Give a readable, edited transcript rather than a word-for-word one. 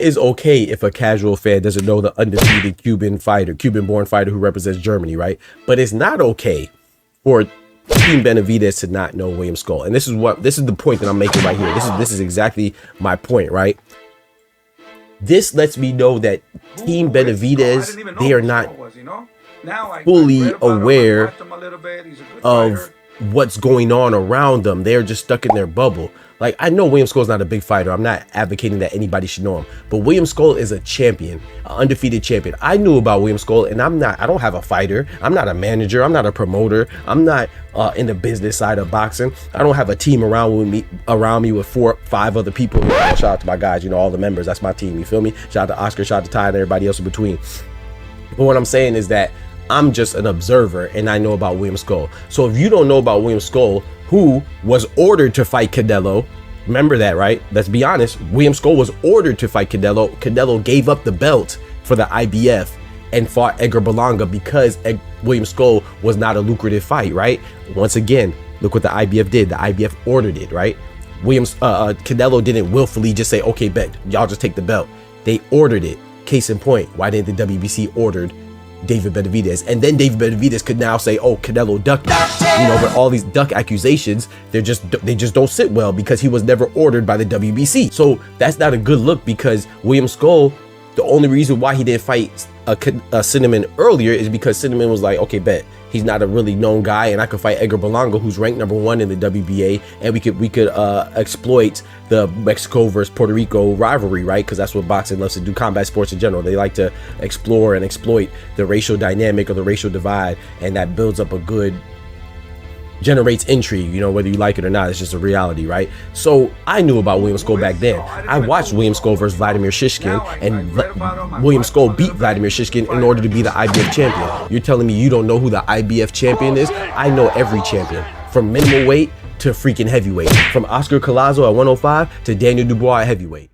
is okay if a casual fan doesn't know the undefeated Cuban-born fighter who represents Germany, right? But it's not okay for Team Benavidez to not know William Scull. And this is the point that I'm making right here. This is exactly my point, right? This lets me know that Team Benavidez, they are not fully aware of what's going on around them. They're just stuck in their bubble. Like, I know William Scull's not a big fighter. I'm not advocating that anybody should know him, but William Scull is a champion, an undefeated champion. I knew about William Scull, and I don't have a fighter. I'm not a manager. I'm not a promoter. I'm not in the business side of boxing. I don't have a team around me with 4 or 5 other people. Shout out to my guys, you know, all the members. That's my team. You feel me? Shout out to Oscar, shout out to Ty, and everybody else in between. But what I'm saying is that I'm just an observer, and I know about William Scull. So if you don't know about William Scull, who was ordered to fight Canelo, remember that, right? Let's be honest. William Scull was ordered to fight Canelo. Canelo gave up the belt for the IBF and fought Edgar Berlanga because William Scull was not a lucrative fight, right? Once again, look what the IBF did. The IBF ordered it, right? Canelo didn't willfully just say, okay, bet, y'all just take the belt. They ordered it. Case in point, why didn't the WBC ordered David Benavidez? And then David Benavidez could now say, oh, Canelo ducked it. You know, but all these duck accusations, they just don't sit well because he was never ordered by the WBC. So that's not a good look, because William Scull, the only reason why he didn't fight Cinnamon earlier is because Cinnamon was like, okay, bet, he's not a really known guy, and I could fight Edgar Berlanga, who's ranked #1 in the WBA, and we could exploit the Mexico versus Puerto Rico rivalry, right? Because that's what boxing loves to do. Combat sports in general, they like to explore and exploit the racial dynamic or the racial divide, and that builds up generates intrigue, you know, whether you like it or not. It's just a reality, right? So I knew about William Scull back then. I watched William Scull versus Vladimir Shishkin, and William Scull beat Vladimir Shishkin in order to be the IBF champion. You're telling me you don't know who the IBF champion is? I know every champion, from minimal weight to freaking heavyweight, from Oscar Collazo at 105 to Daniel Dubois at heavyweight.